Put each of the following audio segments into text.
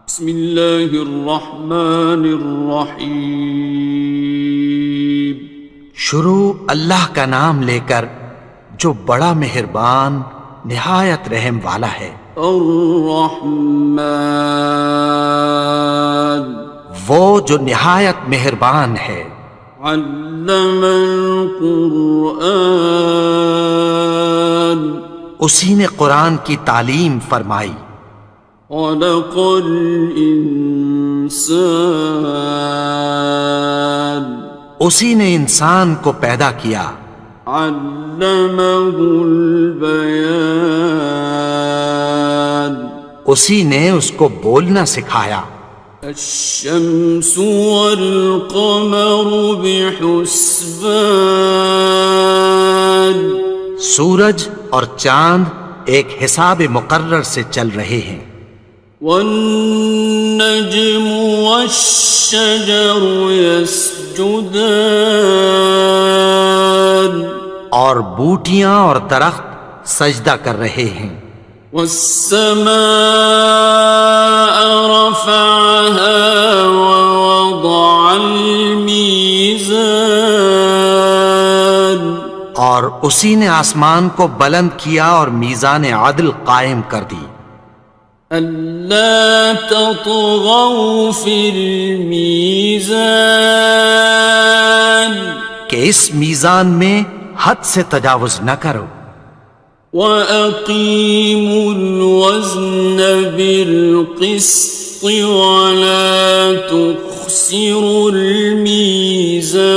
بسم اللہ الرحمن الرحیم۔ شروع اللہ کا نام لے کر جو بڑا مہربان نہایت رحم والا ہے۔ الرحمن، وہ جو نہایت مہربان ہے۔ علم القرآن، اسی نے قرآن کی تعلیم فرمائی۔ خلق الانسان، اسی نے انسان کو پیدا کیا۔ علمہ البیان، اسی نے اس کو بولنا سکھایا۔ الشمس والقمر بحسبان، سورج اور چاند ایک حساب مقرر سے چل رہے ہیں۔ والنجم والشجر يسجدان، اور بوٹیاں اور درخت سجدہ کر رہے ہیں۔ والسماء رفعها ووضع الميزان، اور اسی نے آسمان کو بلند کیا اور میزان عدل قائم کر دی۔ ألا تطغوا في الميزان، کہ اس میزان میں حد سے تجاوز نہ کرو۔ وَأَقِيمُوا الْوَزْنَ بِالْقِسْطِ وَلَا تُخْسِرُوا الْمِيزَانَ،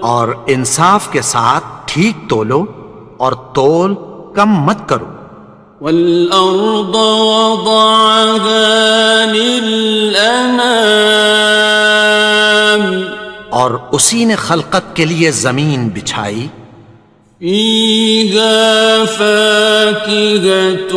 اور انصاف کے ساتھ ٹھیک تولو اور تول کم مت کرو۔ وَالْأَرْضَ وَضَعَهَا لِلْأَنَامِ، اور اسی نے خلقت کے لیے زمین بچھائی۔ فِيهَا فَاكِهَةٌ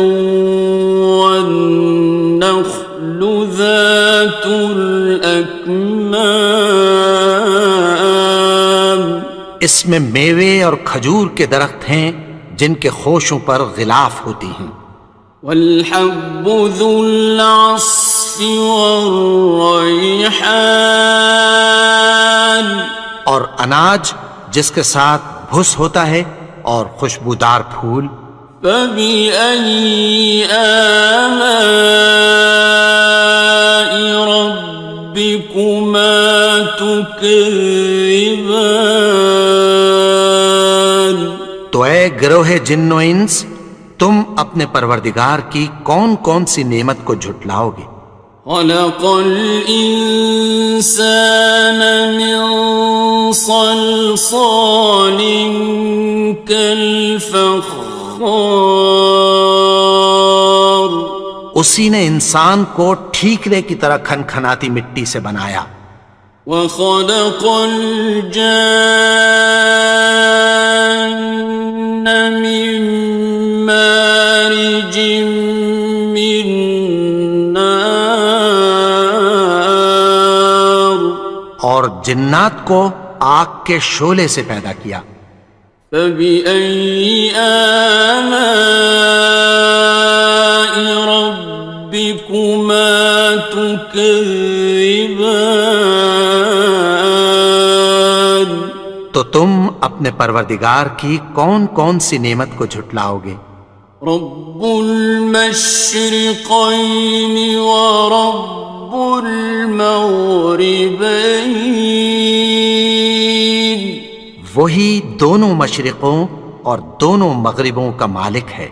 وَالنَّخْلُ ذَاتُ الْأَكْمَامِ، اس میں میوے اور کھجور کے درخت ہیں جن کے خوشوں پر غلاف ہوتی ہیں۔ وَالْحَبُّ ذُو الْعَصْفِ وَالرَّيْحَانِ، اور اناج جس کے ساتھ بھس ہوتا ہے اور خوشبودار پھول۔ فَبِأَيِّ آلَاءِ رَبِّكُمَا تُكَذِّبَانِ، تو اے گروہ جن و انس، تم اپنے پروردگار کی کون کون سی نعمت کو جھٹلاؤ گے؟ خَلَقَ الْإِنسَانَ مِنْ صَلْصَالٍ كَالْفَخَّارِ، اسی نے انسان کو ٹھیکرے کی طرح کھنکھناتی مٹی سے بنایا۔ وَخَلَقَ الْجَانَّ مِن مَّارِجٍ مِّن نَّارٍ، اور جنات کو آگ کے شعلے سے پیدا کیا۔ فَبِأَيِّ آلَاءِ رَبِّكُمَا تُكَذِّبَانِ، تو تم اپنے پروردگار کی کون کون سی نعمت کو جھٹلاؤ گے؟ رب المشرقین ورب المغربین، وہی دونوں مشرقوں اور دونوں مغربوں کا مالک ہے۔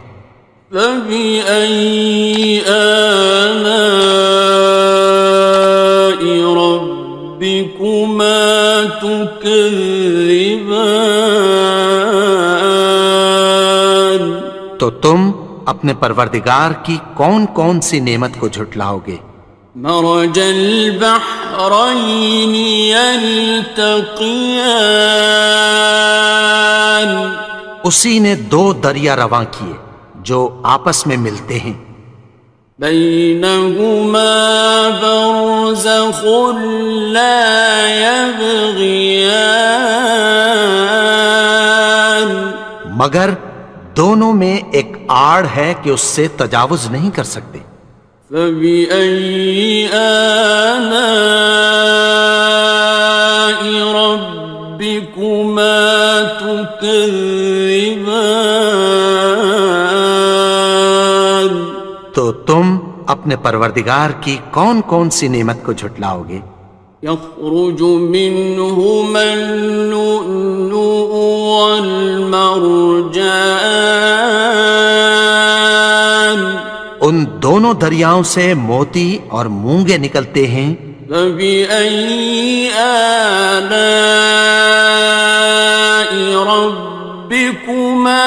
فَبِأَيِّ آلَاءِ رَبِّكُمَا تُكَذِّبَانِ، تو تم اپنے پروردگار کی کون کون سی نعمت کو جھٹلاؤ گے؟ مرج البحرین یلتقیان، اسی نے دو دریا رواں کیے جو آپس میں ملتے ہیں۔ بینہما برزخ لا یبغیان، مگر دونوں میں ایک آڑ ہے کہ اس سے تجاوز نہیں کر سکتے۔ فبأي آلاء ربكما تكذبان؟ تو تم اپنے پروردگار کی کون کون سی نعمت کو جھٹلاؤ گے؟ يخرج منهما اللؤلؤ والمرجان ان دونوں دریاؤں سے موتی اور مونگے نکلتے ہیں۔ فبأي آلاء ربكما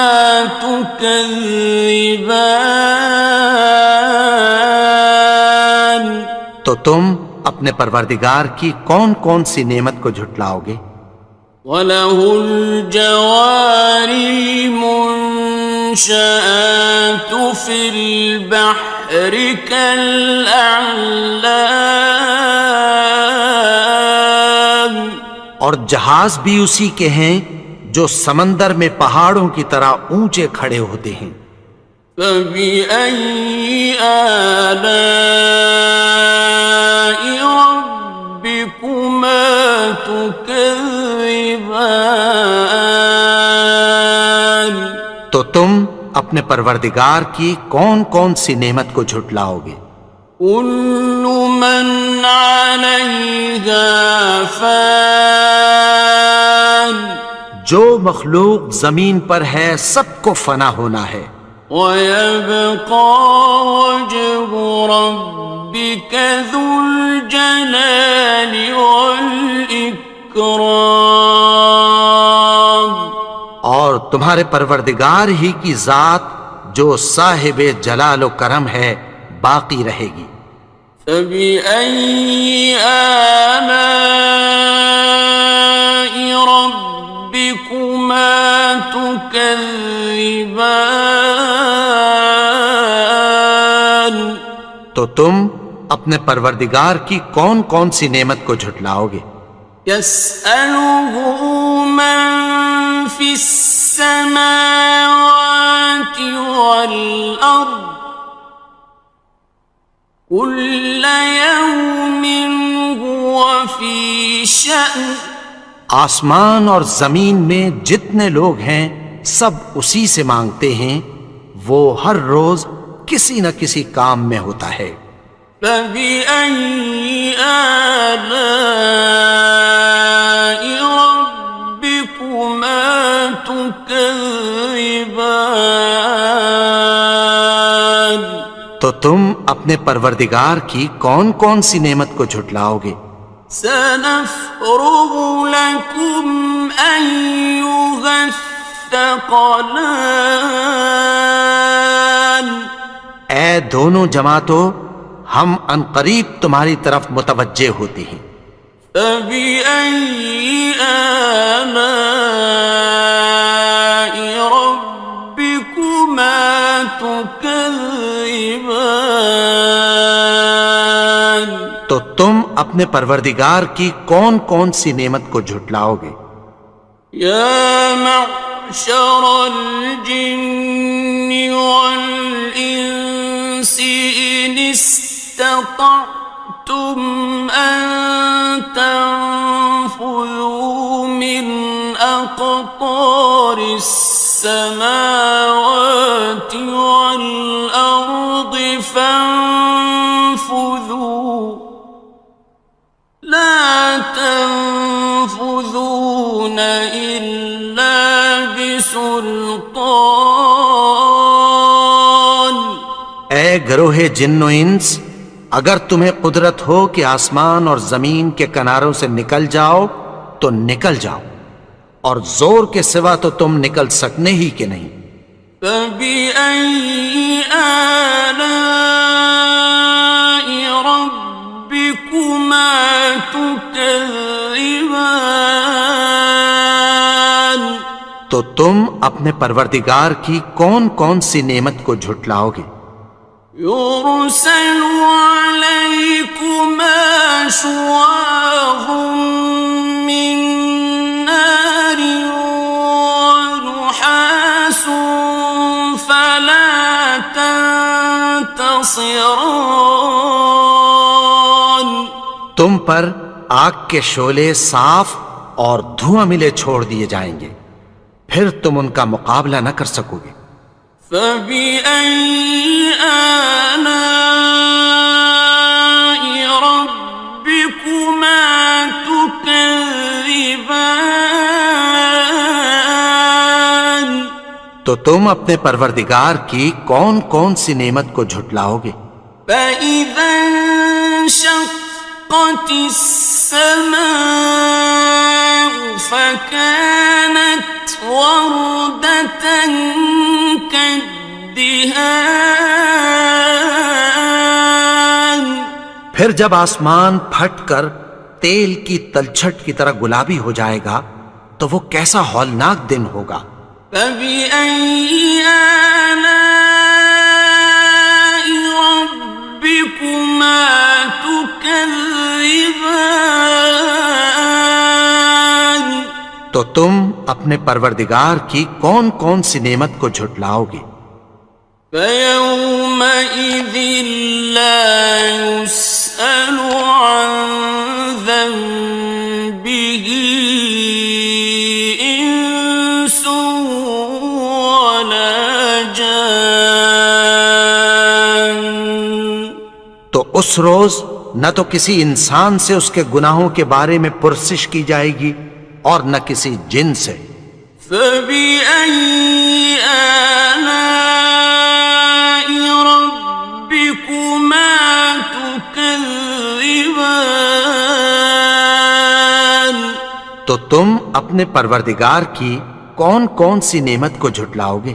تكذبان؟ تو تم اپنے پروردگار کی کون کون سی نعمت کو جھٹلاؤ گے؟ وَلَهُ الْجَوَارِ الْمُنشَآتُ فِي الْبَحْرِ كَالْأَعْلَامِ، اور جہاز بھی اسی کے ہیں جو سمندر میں پہاڑوں کی طرح اونچے کھڑے ہوتے ہیں۔ فَبِأَيِّ آلَاءِ رَبِّكُمَا تُكَذِّبَانِ؟ تو تم اپنے پروردگار کی کون کون سی نعمت کو جھٹلاؤ گے؟ كُلُّ مَنْ عَلَيْهَا فَانٍ، جو مخلوق زمین پر ہے سب کو فنا ہونا ہے۔ وَيَبْقَى وَجْهُ رَبِّكَ ذُو الْجَلَالِ وَالْإِكْرَامِ، اور تمہارے پروردگار ہی کی ذات جو صاحب جلال و کرم ہے باقی رہے گی۔ فَبِأَيِّ آلَاءِ رَبِّكُمَا تُكَذِّبَانِ؟ تو تم اپنے پروردگار کی کون کون سی نعمت کو جھٹلاؤ گے؟ يَسْأَلُهُ مَن فِي السَّمَاوَاتِ وَالْأَرْضِ كُلَّ يَوْمٍ هُوَ فِي شَأْنٍ، آسمان اور زمین میں جتنے لوگ ہیں سب اسی سے مانگتے ہیں، وہ ہر روز کسی نہ کسی کام میں ہوتا ہے۔ فَبِأَيِّ آلَاءِ رَبِّكُمَا تُكَذِّبَانِ؟ تو تم اپنے پروردگار کی کون کون سی نعمت کو جھٹلاؤ گے؟ سَنَفْرُغُ لَكُمْ أَيُّهَ الثَّقَلَانِ؟ اے دونوں جماعتوں، ہم عنقریب تمہاری طرف متوجہ ہوتے ہیں۔ فَبِأَيِّ آلَاءِ رَبِّكُمَا تُكَذِّبَانِ؟ تو تم اپنے پروردگار کی کون کون سی نعمت کو جھٹلاؤ گے؟ يَا مَعْشَرَ الْجِنِّ وَالْإِنسِ إِنِ اسْتَطَعْتُمْ أَن تَنفُذُوا مِنْ أَقْطَارِ السَّمَاوَاتِ وَالْأَرْضِ فَانفُذُوا لَا تَنفُذُونَ إِلَّا بِسُلْطَانٍ۔ اے گروہ جن و انس، اگر تمہیں قدرت ہو کہ آسمان اور زمین کے کناروں سے نکل جاؤ تو نکل جاؤ، اور زور کے سوا تو تم نکل سکنے ہی کہ نہیں۔ فَبِأَيِّ آلَاءِ رَبِّكُمَا تُكَذِّبَانِ؟ تو تم اپنے پروردگار کی کون کون سی نعمت کو جھٹلاؤ گے؟ يُرْسَلُ عَلَيْكُمَا شُوَاظٌ مِّن نَّارٍ وَنُحَاسٌ فَلَا خصران. تم پر آگ کے شعلے صاف اور دھواں ملے چھوڑ دیے جائیں گے، پھر تم ان کا مقابلہ نہ کر سکو گے۔ فبأي آلاء ربكما تكذبان. تو تم اپنے پروردگار کی کون کون سی نعمت کو جھٹلاؤ گے؟ فإذا انشقت السماء فكانت وردة كالدهان. پھر جب آسمان پھٹ کر تیل کی تلچھٹ کی طرح گلابی ہو جائے گا تو وہ کیسا ہولناک دن ہوگا۔ فبأي آلاء ربكما تكذبان. تو تم اپنے پروردگار کی کون کون سی نعمت کو جھٹلاؤ گے؟ فيومئذ لا يسأل عن ذنبه إنس ولا جان. تو اس روز نہ تو کسی انسان سے اس کے گناہوں کے بارے میں پرسش کی جائے گی اور نہ کسی جن سے۔ فبأي آلاء ربكما تكذبان. تو تم اپنے پروردگار کی کون کون سی نعمت کو جھٹلاؤ گے؟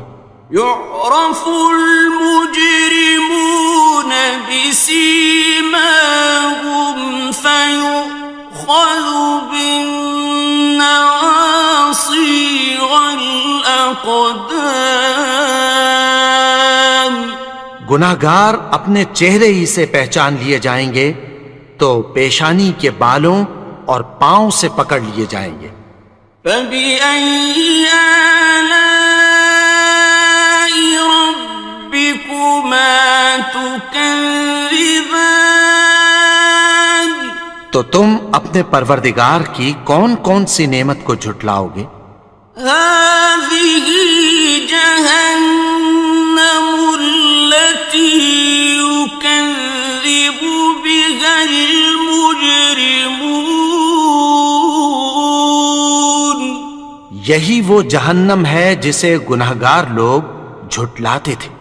يعرف المجرمون بسيماهم فيؤخذ بالنواصي والأقدام. گناہگار اپنے چہرے ہی سے پہچان لیے جائیں گے تو پیشانی کے بالوں اور پاؤں سے پکڑ لیے جائیں گے۔ فبأي آلاء ربكما تكذبان. تو تم اپنے پروردگار کی کون کون سی نعمت کو جھٹلاؤ گے؟ هذه جهنم التي يكذب بها المجرمون. یہی وہ جہنم ہے جسے گناہگار لوگ جھٹلاتے تھے۔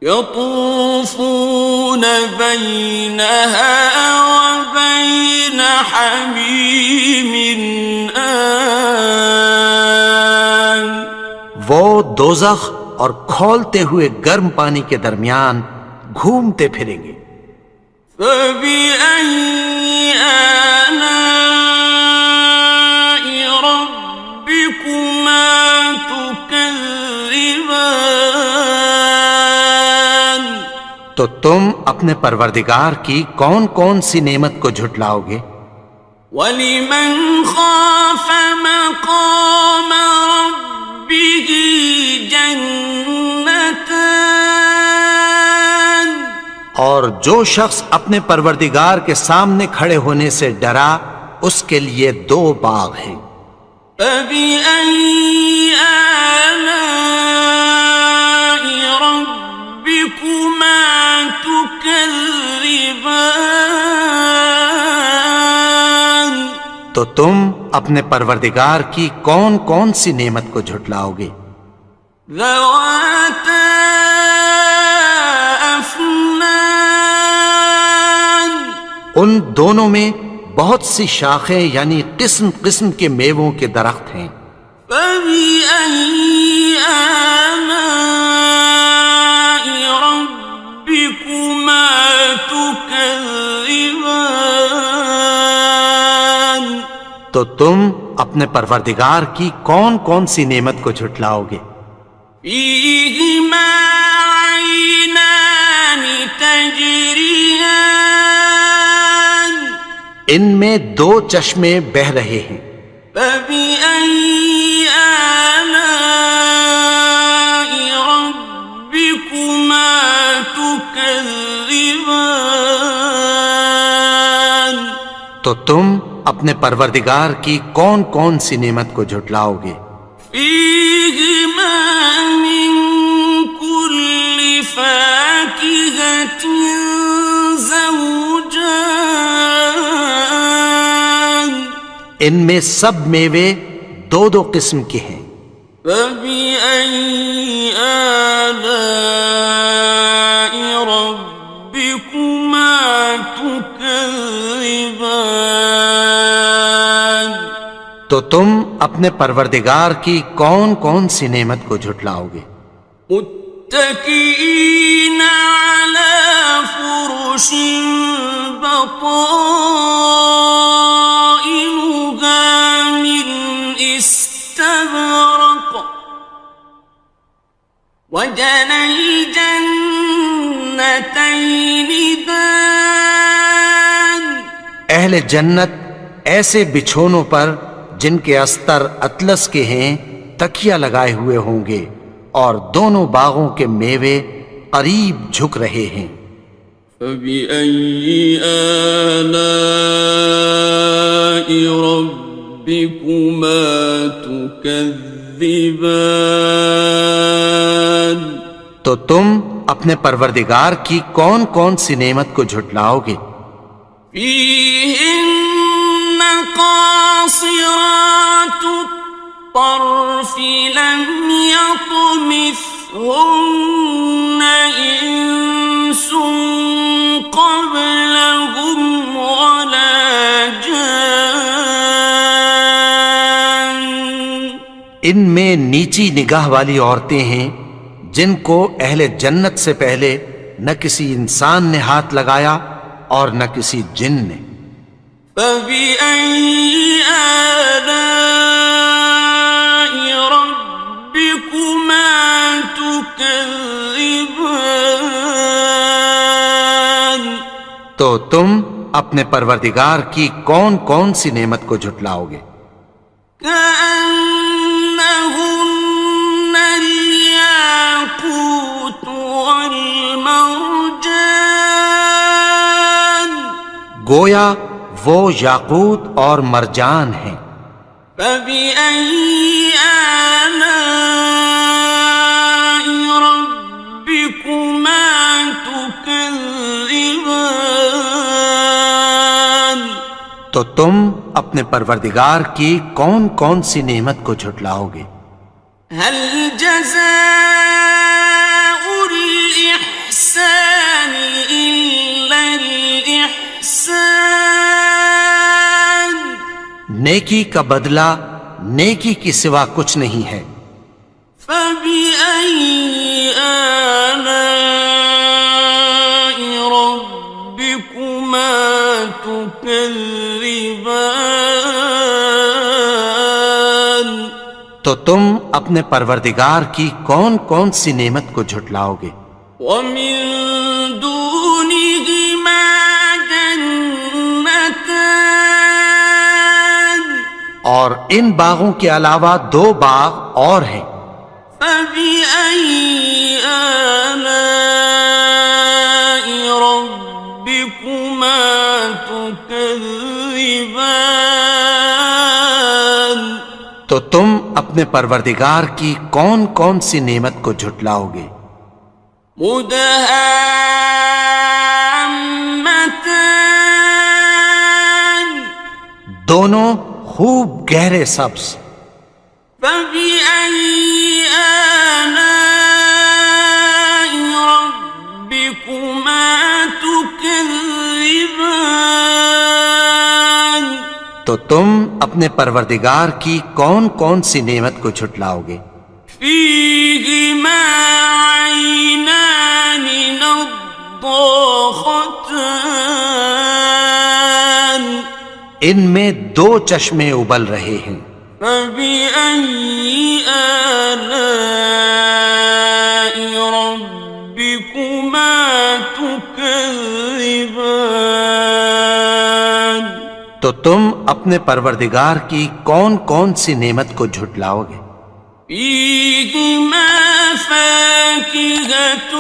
يطوفون بينها وبين حميم آن. وہ دوزخ اور کھولتے ہوئے گرم پانی کے درمیان گھومتے پھریں گے۔ فبأي آلاء ربكما تكذبان. تو تم اپنے پروردگار کی کون کون سی نعمت کو جھٹلاؤ گے؟ وَلِمَنْ خَافَ مَقَامَ رَبِّهِ جَنَّتَانِ. اور جو شخص اپنے پروردگار کے سامنے کھڑے ہونے سے ڈرا اس کے لیے دو باغ ہیں۔ فَبِأَيِّ آلَاءِ رَبِّكُمَا تُكَذِّبَانِ. تو تم اپنے پروردگار کی کون کون سی نعمت کو جھٹلاؤ گے؟ ذَوَاتَا أَفْنَانٍ. ان دونوں میں بہت سی شاخیں یعنی قسم قسم کے میووں کے درخت ہیں۔ فَبِأَيِّ آلَاءِ رَبِّكُمَا تُكَذِّبَانِ. تو تم اپنے پروردگار کی کون کون سی نعمت کو جھٹلاؤ گے؟ فِيهِمَا عَيْنَانِ تَجْرِيَانِ. ان میں دو چشمے بہہ رہے ہیں۔ فَبِأَيِّ آلَاءِ رَبِّكُمَا تُكَذِّبَانِ. تم اپنے پروردگار کی کون کون سی نعمت کو جھٹلاؤ گے؟ فيهما من كل فاكهة زوجان ان میں سب میوے دو دو قسم کے ہیں۔ فبأي آلاء ربكما تكذبان تو تم اپنے پروردگار کی کون کون سی نعمت کو جھٹلاؤ گے؟ متكئين على فرش بطائنها من استبرق وجنى الجنتين دان اہل جنت ایسے بچھونوں پر جن کے استر اطلس کے ہیں تکیہ لگائے ہوئے ہوں گے، اور دونوں باغوں کے میوے قریب جھک رہے ہیں۔ فبأي آلاء ربكما تكذبان تو تم اپنے پروردگار کی کون کون سی نعمت کو جھٹلاؤ گے؟ فيهن قاصرات الطرف لم يطمثهن إنس قبلهم ولا جان ان میں نیچی نگاہ والی عورتیں ہیں جن کو اہل جنت سے پہلے نہ کسی انسان نے ہاتھ لگایا اور نہ کسی جن نے۔ فبأي آلاء ربكما تكذبان تو تم اپنے پروردگار کی کون کون سی نعمت کو جھٹلاؤ گے؟ كأنهن الياقوت والمرجان گویا وہ یاقوت اور مرجان ہیں۔ فبأي آلاء ربكما تكذبان تو تم اپنے پروردگار کی کون کون سی نعمت کو جھٹلاؤ گے؟ هل جزاء الإحسان إلا الإحسان نیکی کا بدلہ نیکی کی سوا کچھ نہیں ہے۔ فبأي آلاء ربكما تكذبان تو تم اپنے پروردگار کی کون کون سی نعمت کو جھٹلاؤ گے؟ ومن دونهما جنتان اور ان باغوں کے علاوہ دو باغ اور ہیں۔ فبأي آلاء ربكما تكذبان تو تم اپنے پروردگار کی کون کون سی نعمت کو جھٹلاؤ گے؟ مدهامتان دونوں خوب گہرے سبز۔ فبأي آلاء ربكما تكذبان تو تم اپنے پروردگار کی کون کون سی نعمت کو جھٹلاؤ گے؟ فيهما عينان نضاختان ان میں دو چشمے ابل رہے ہیں۔ فبأي آلاء ربكما تكذبان تو تم اپنے پروردگار کی کون کون سی نعمت کو جھٹلاؤ گے؟ فيهما فاكهة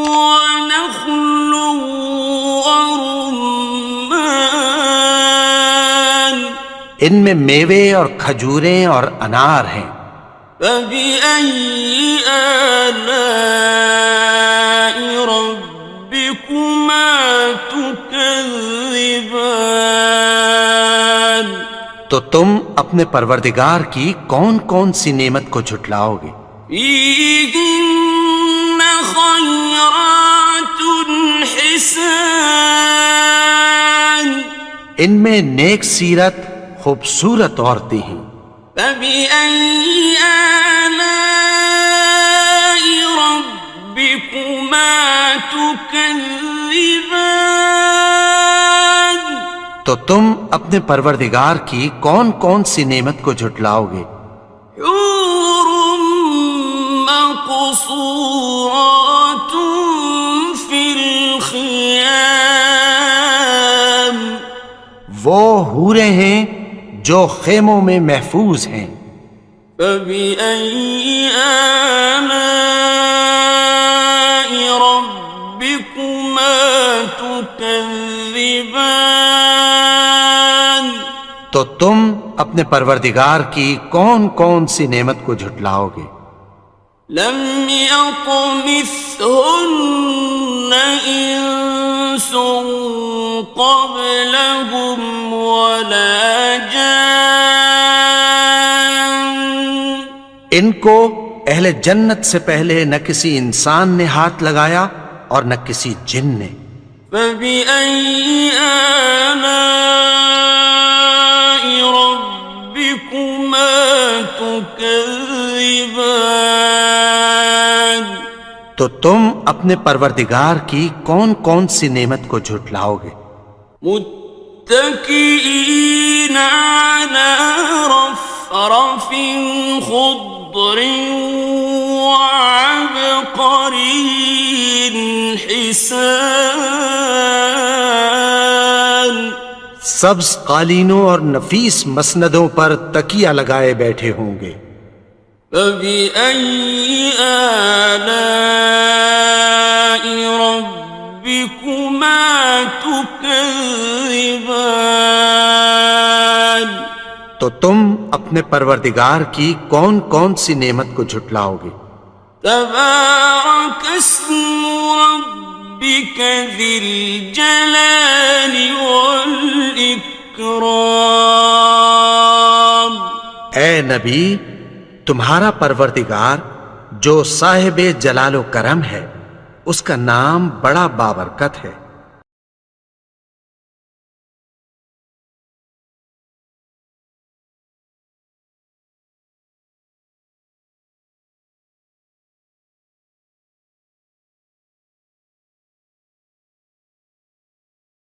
ونخل ورمان ان میں میوے اور کھجوریں اور انار ہیں۔ فبأي آلاء ربكما تكذبان؟ تو تم اپنے پروردگار کی کون کون سی نعمت کو جھٹلاؤ گے؟ فيهن خيرات حسان، ان میں نیک سیرت خوبصورت عورتیں ہیں۔ فبأي آلاء ربكما تكذبان؟ تو تم اپنے پروردگار کی کون کون سی نعمت کو جھٹلاؤ گے؟ حور مقصورات في الخيام، وہ حوریں ہیں جو خیموں میں محفوظ ہیں۔ فبأي آلاء ربكما تكذبان؟ تو تم اپنے پروردگار کی کون کون سی نعمت کو جھٹلاؤ گے؟ لم يطمثهن إنس قبلهم ولا جان، ان کو اہل جنت سے پہلے نہ کسی انسان نے ہاتھ لگایا اور نہ کسی جن نے۔ فبأي آلاء ربكما تكذبان؟ تو تم اپنے پروردگار کی کون کون سی نعمت کو جھٹلاؤ گے؟ متكئين على رفرف خضر وعبقري حسان، سبز قالینوں اور نفیس مسندوں پر تکیہ لگائے بیٹھے ہوں گے۔ فبأي آلاء ربكما تكذبان؟ تو تم اپنے پروردگار کی کون کون سی نعمت کو جھٹلاؤ گے؟ تبارك اسم ربك ذي الجلال والإكرام۔ اے نبی، تمہارا پروردگار جو صاحب جلال و کرم ہے، اس کا نام بڑا بابرکت ہے۔